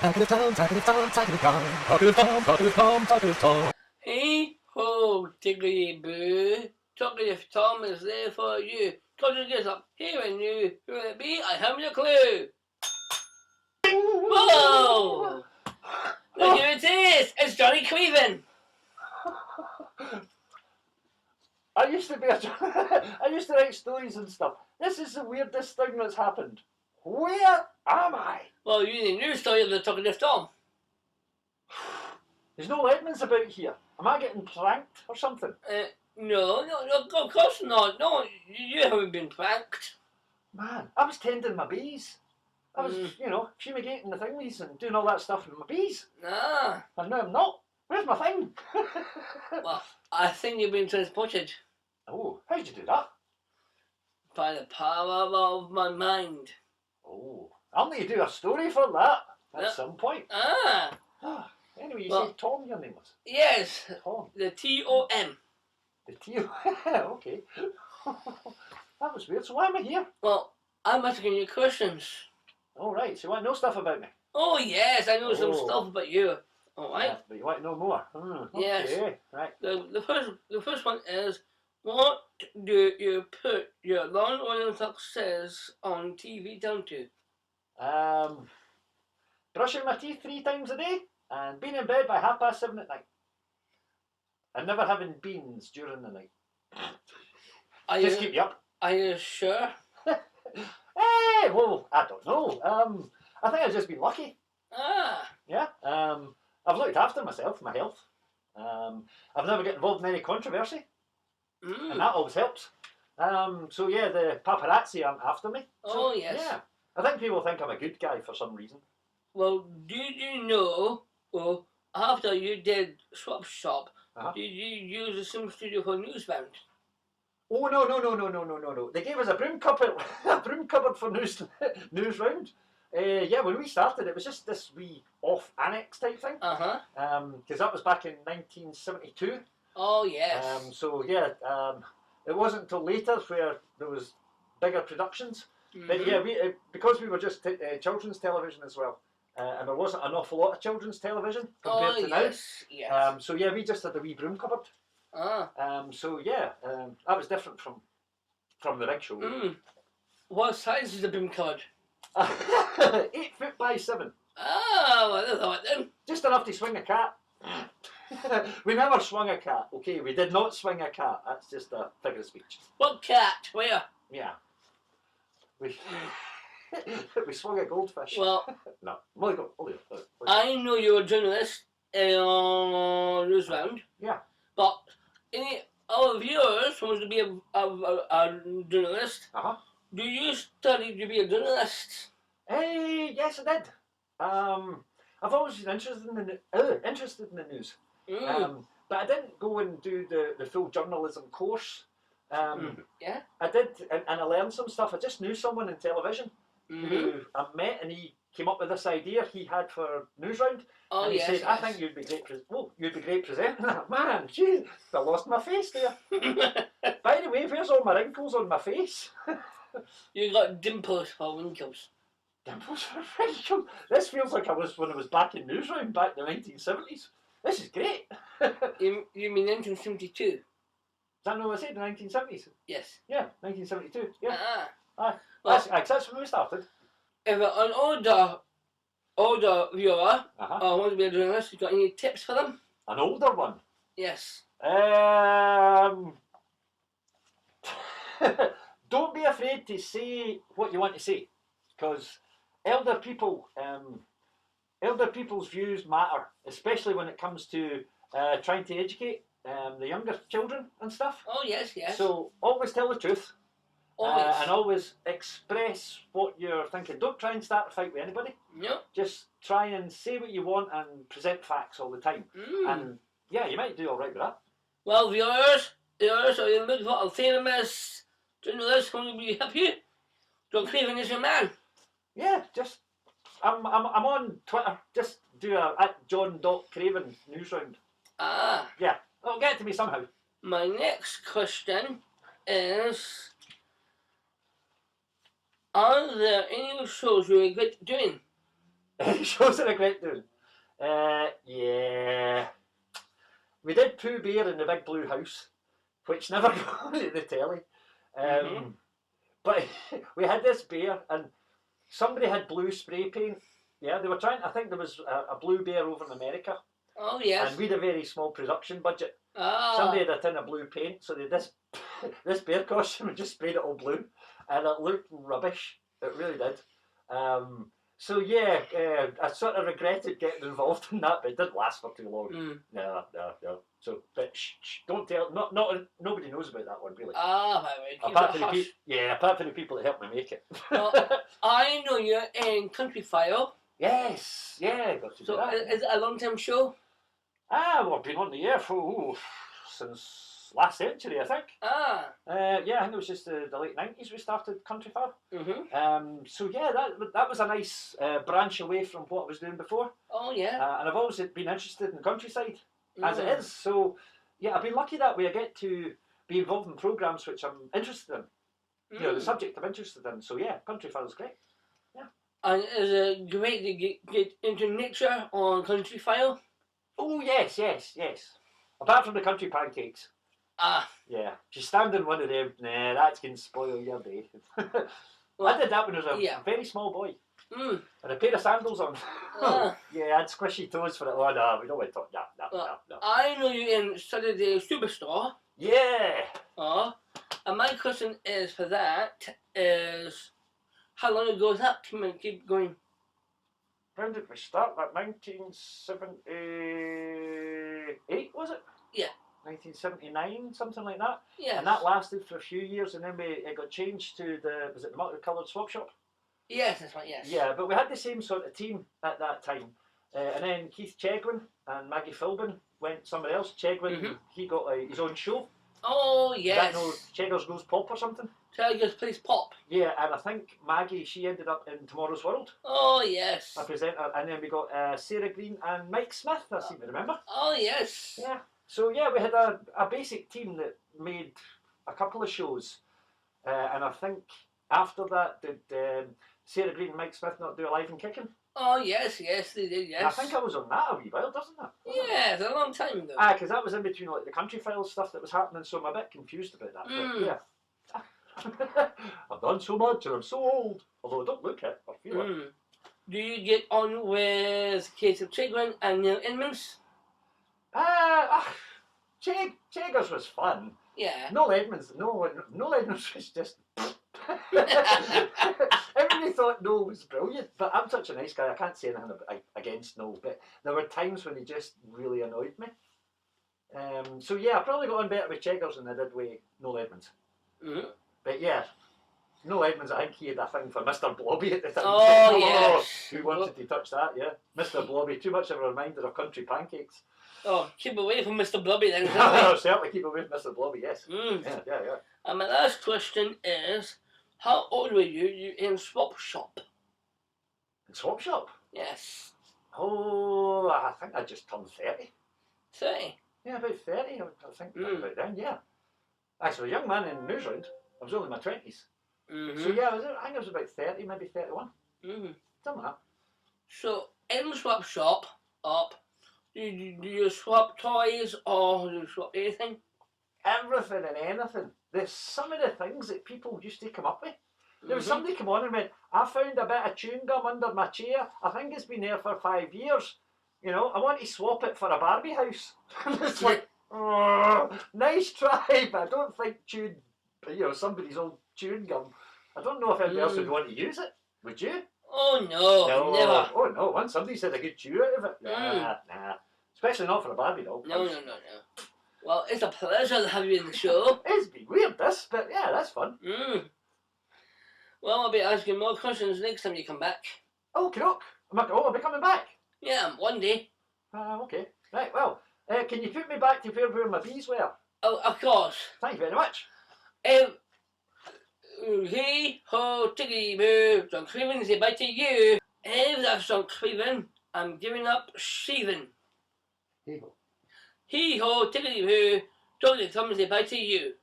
Talkative Tom, talkative Tom, talkative Tom, talkative Tom, talkative Tom, talkative Tom. Hey ho, tiggly boo. Talkative Tom is there for you. Talkative gets up here and you. Who will it be? I haven't a clue. Whoa! Look who it is! It's Johnny Craven. I used to write stories and stuff. This is the weirdest thing that's happened. Where am I? Well, you're in the news story of the Talkative Tom. There's no Edmonds about here. Am I getting pranked or something? No, of course not. No, you haven't been pranked. Man, I was tending my bees. I was, fumigating the thingies and doing all that stuff with my bees. Ah. And now I'm not. Where's my thing? Well, I think you've been transported. Oh, how'd you do that? By the power of my mind. Oh, I'll need to do a story for that at some point. Ah. Anyway, you said Tom your name was? Yes. Tom. The T-O-M. The T-O-M, okay. That was weird. So why am I here? Well, I'm asking you questions. Oh, right. So you want to know stuff about me? Oh, yes, I know some stuff about you. All right. Yeah, but you want to know more? Yes. Okay, right. The first one is, what do you put your long-running success on TV down to? Brushing my teeth 3 times a day and being in bed by 7:30 at night. And never having beans during the night. Just keep you up. Are you sure? Well, I don't know. I think I've just been lucky. Ah. Yeah. I've looked after myself, my health. I've never got involved in any controversy. And that always helps. So yeah, the paparazzi aren't after me. So, yes. Yeah. I think people think I'm a good guy for some reason. Well, did you know, after you did Swap Shop, did you use the same studio for Newsbound? Oh no! They gave us a broom cupboard, for Newsround. Yeah, when we started, it was just this wee off annex type thing. Because that was back in 1972. Oh yes. So yeah, it wasn't until later where there was bigger productions. But yeah, because we were just children's television as well, and there wasn't an awful lot of children's television compared to now. Yes. So yeah, we just had a wee broom cupboard. So yeah, that was different from the big show. What size is the broom cupboard? 8 foot by 7. Oh, I don't know it then. Just enough to swing a cat. We never swung a cat. Okay, we did not swing a cat. That's just a figure of speech. What cat? Where? Yeah. We swung a goldfish. Well, no. I know you're a journalist on Newsround. Yeah. But any our viewers wants to be a journalist. Do you study to be a journalist? Yes, I did. I've always been interested in the news. But I didn't go and do the full journalism course. Yeah. I did, and I learned some stuff. I just knew someone in television who I met, and he came up with this idea he had for Newsround. And he said, "I think you'd be great. You'd be great presenting that." Man, jeez, I lost my face there. By the way, where's all my wrinkles on my face? You got dimples for wrinkles. Dimples for wrinkles. This feels like I was when I was back in Newsround back in the 1970s. This is great. You mean 1972? Is that not what I said, the 1970s? Yes. Yeah, 1972. Yeah. Well, that's when we started. If an older viewer wants to be a journalist, you got any tips for them? An older one? Yes. Don't be afraid to say what you want to say, because elder people's views matter, especially when it comes to trying to educate the younger children and stuff. Oh yes. So always tell the truth, and always express what you're thinking. Don't try and start a fight with anybody. No. Just try and say what you want and present facts all the time. And yeah, you might do all right with that. Well, viewers, are you looking for a famous journalist who will be happy? John Craven is your man. Yeah, just I'm on Twitter. Just do at John.Craven Newsround. Yeah, it'll get to me somehow. My next question is, are there any shows you regret doing? shows I regret doing. Yeah. We did Pooh Bear in the Big Blue House, which never got on the telly. But we had this bear, and somebody had blue spray paint. Yeah, they were trying. I think there was a blue bear over in America. Oh yes. And we had a very small production budget. Ah. Somebody had a tin of blue paint, so they had this this bear costume and just sprayed it all blue, and it looked rubbish. It really did. So yeah, I sort of regretted getting involved in that, but it didn't last for too long. No. So, but don't tell. Nobody knows about that one really. Ah, right. Apart from the people that helped me make it. Well, I know you're in Country File. Yes, yeah. Got to do So that. is it a long-term show? Well, I've been on the air for since last century, I think. Yeah, I think it was just the late 90s we started Country File. So yeah, that was a nice branch away from what I was doing before. Oh yeah. And I've always been interested in the countryside, as it is. So yeah, I've been lucky that way. I get to be involved in programs which I'm interested in. You know, the subject I'm interested in. So yeah, Country File is great. Yeah. And is it great to get into nature on Country File? Oh yes. Apart from the country pancakes. Yeah, if you stand in one of them, nah, that's going to spoil your day. Well, I did that when I was a very small boy. And a pair of sandals on. Yeah, I had squishy toes for it. Oh no, we don't want to talk. No. I know you in Saturday Superstore. Yeah. And my question is for that is, how long ago was that? Keep going. When did we start? Like 1978, was it? Yeah. 1979, something like that. Yeah. And that lasted for a few years, and then it got changed to the multicoloured swap shop? Yes, that's right. Yes. Yeah, but we had the same sort of team at that time, and then Keith Chegwin and Maggie Philbin went somewhere else. Chegwin, he got his own show. Oh yes. Cheggers Goes Pop or something. Cheggers Plays Pop. Yeah, and I think Maggie, she ended up in Tomorrow's World. Oh yes. A presenter, and then we got Sarah Green and Mike Smith. I seem to remember. Oh yes. Yeah. So yeah, we had a basic team that made a couple of shows, and I think after that, did Sarah Green and Mike Smith not do Alive and Kicking? Oh yes, they did. Yes. And I think I was on that a wee while, doesn't it? Yeah, it's a long time ago. Because that was in between like the Country File stuff that was happening, so I'm a bit confused about that. But yeah. I've done so much and I'm so old. Although I don't look it, I feel it. Do you get on with Kate of Chegwin and Neil Edmonds? Cheggers was fun. Yeah. Noel Edmonds was just. Everybody thought Noel was brilliant, but I'm such a nice guy. I can't say anything against Noel, but there were times when he just really annoyed me. So yeah, I probably got on better with Cheggers than I did with Noel Edmonds. But yeah, Noel Edmonds, I think he had a thing for Mr. Blobby at the time. Oh yes. Who wanted to touch that? Yeah, Mr. Blobby, too much of a reminder of country pancakes. Oh, keep away from Mr. Blobby then. Certainly keep away from Mr. Blobby. Yes. Yeah. And my last question is, how old were you in Swap Shop? In Swap Shop? Yes. Oh, I think I just turned 30. 30? Yeah, about 30, I think about then, yeah. Actually, a young man in Newsround, I was only in my 20s. So yeah, I think I was about 30, maybe 31. Something like that. So, in Swap Shop, do you swap toys or do you swap anything? Everything and anything. There's some of the things that people used to come up with. There was somebody come on and went, I found a bit of chewing gum under my chair. I think it's been there for 5 years. You know, I want to swap it for a Barbie house. It's like, oh, nice try, but I don't think somebody's old chewing gum. I don't know if anybody else would want to use it. Would you? Oh no, never. Oh no, once somebody said I could chew out of it. Nah. Especially not for a Barbie doll. No. Well, it's a pleasure to have you in the show. It's been weird this, but yeah, that's fun. Well, I'll be asking more questions next time you come back. Oh, Crook. I'll be coming back. Yeah, one day. Okay. Right, well, can you put me back to where my bees were? Oh, of course. Thank you very much. Hey ho, tiggity boo, John Craven, say bye to you. If that's John Craven, I'm giving up shaving. Hey ho. Hey ho, tiggity boo, John Craven, say bye to you.